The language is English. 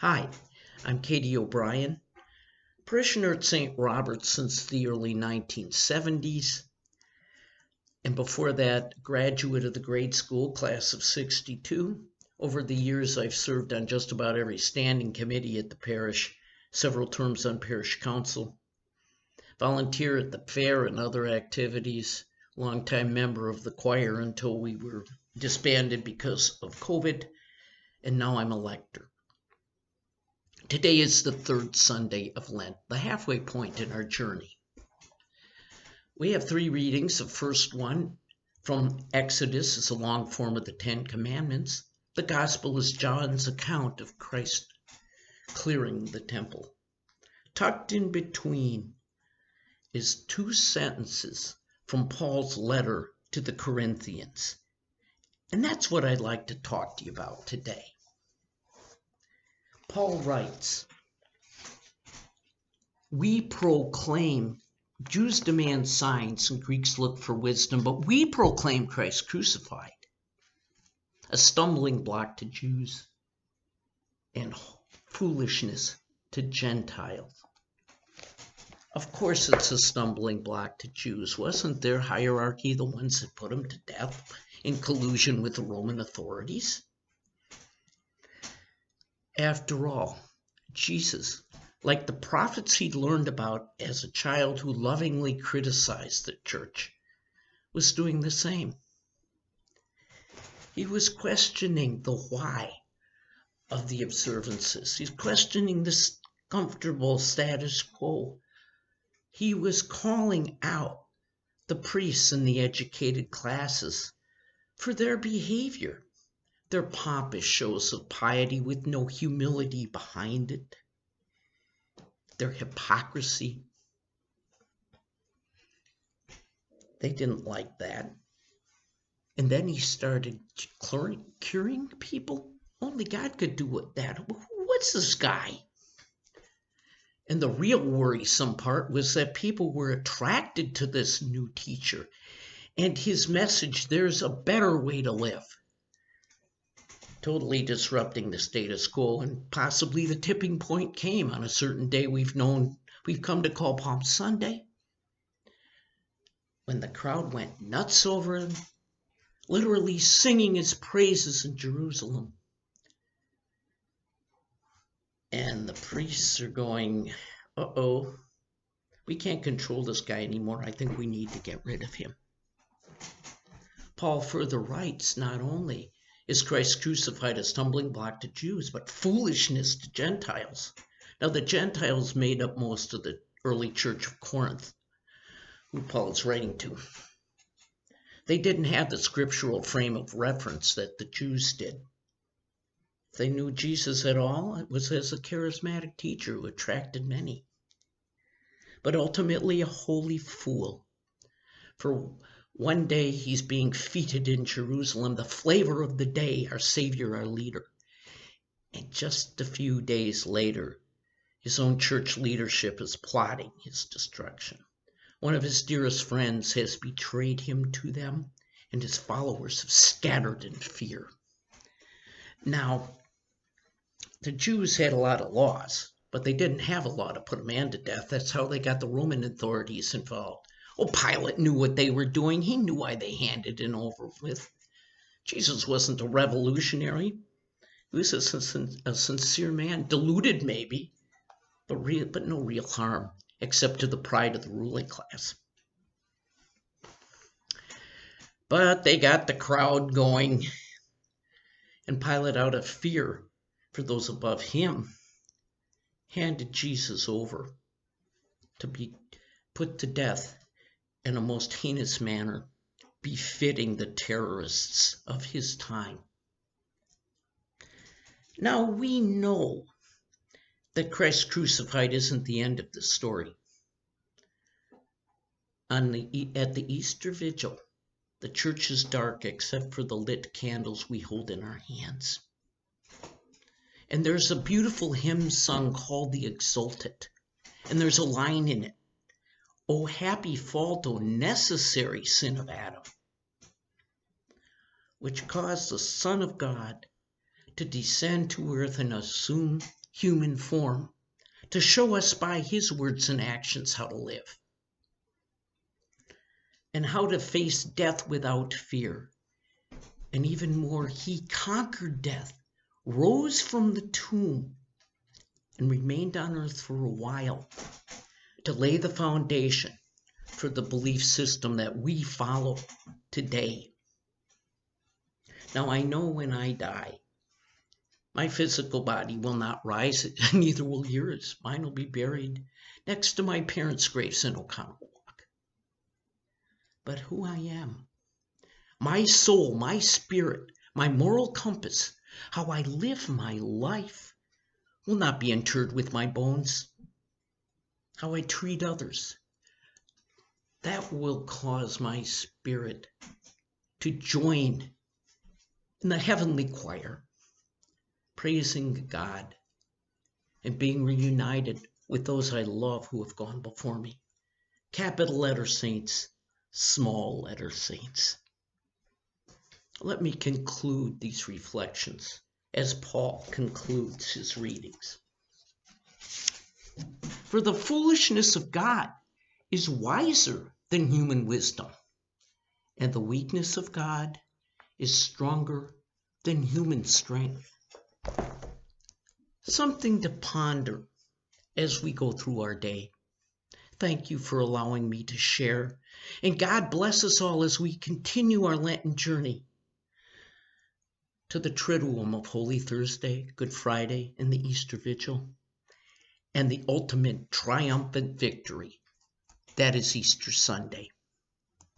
Hi, I'm Katie O'Brien, parishioner at St. Robert's since the early 1970s, and before that, graduate of the grade school, class of 62. Over the years, I've served on just about every standing committee at the parish, several terms on parish council, volunteer at the fair and other activities, longtime member of the choir until we were disbanded because of COVID, and now I'm a lector. Today is the third Sunday of Lent, the halfway point in our journey. We have three readings. The first one from Exodus is a long form of the Ten Commandments. The Gospel is John's account of Christ clearing the temple. Tucked in between is two sentences from Paul's letter to the Corinthians. And that's what I'd like to talk to you about today. Paul writes, "We proclaim," Jews demand signs and Greeks look for wisdom, but we proclaim Christ crucified, a stumbling block to Jews and foolishness to Gentiles. Of course it's a stumbling block to Jews. Wasn't their hierarchy the ones that put them to death in collusion with the Roman authorities? After all, Jesus, like the prophets he'd learned about as a child who lovingly criticized the church, was doing the same. He was questioning the why of the observances. He's questioning this comfortable status quo. He was calling out the priests and the educated classes for their behavior. Their pompous shows of piety with no humility behind it. Their hypocrisy. They didn't like that. And then he started curing people. Only God could do that. What's this guy? And the real worrisome part was that people were attracted to this new teacher and his message, there's a better way to live. Totally disrupting the status quo, and possibly the tipping point came on a certain day we've come to call Palm Sunday, when the crowd went nuts over him, literally singing his praises in Jerusalem. And the priests are going, uh-oh, we can't control this guy anymore. I think we need to get rid of him. Paul further writes, not only is Christ crucified a stumbling block to Jews, but foolishness to Gentiles. Now, the Gentiles made up most of the early church of Corinth, who Paul is writing to. They didn't have the scriptural frame of reference that the Jews did. If they knew Jesus at all, it was as a charismatic teacher who attracted many. But ultimately a holy fool. For one day he's being feted in Jerusalem, the flavor of the day, our Savior, our leader. And just a few days later, his own church leadership is plotting his destruction. One of his dearest friends has betrayed him to them, and his followers have scattered in fear. Now, the Jews had a lot of laws, but they didn't have a law to put a man to death. That's how they got the Roman authorities involved. Oh, Pilate knew what they were doing. He knew why they handed it over with. Jesus wasn't a revolutionary. He was a sincere man, deluded maybe, but no real harm, except to the pride of the ruling class. But they got the crowd going, and Pilate, out of fear for those above him, handed Jesus over to be put to death in a most heinous manner, befitting the terrorists of his time. Now we know that Christ crucified isn't the end of the story. At the Easter Vigil, the church is dark except for the lit candles we hold in our hands. And there's a beautiful hymn sung called The Exultet, and there's a line in it, "O happy fault, O necessary sin of Adam, which caused the Son of God to descend to earth and assume human form to show us by his words and actions how to live and how to face death without fear. And even more, he conquered death, rose from the tomb, and remained on earth for a while to lay the foundation for the belief system that we follow today. Now, I know when I die, my physical body will not rise, neither will yours. Mine will be buried next to my parents' graves in O'Connell Walk. But who I am, my soul, my spirit, my moral compass, how I live my life, will not be interred with my bones. How I treat others, that will cause my spirit to join in the heavenly choir, praising God and being reunited with those I love who have gone before me. Capital letter saints, small letter saints. Let me conclude these reflections as Paul concludes his readings. For the foolishness of God is wiser than human wisdom, and the weakness of God is stronger than human strength. Something to ponder as we go through our day. Thank you for allowing me to share, and God bless us all as we continue our Lenten journey to the Triduum of Holy Thursday, Good Friday, and the Easter Vigil, and the ultimate triumphant victory, that is Easter Sunday.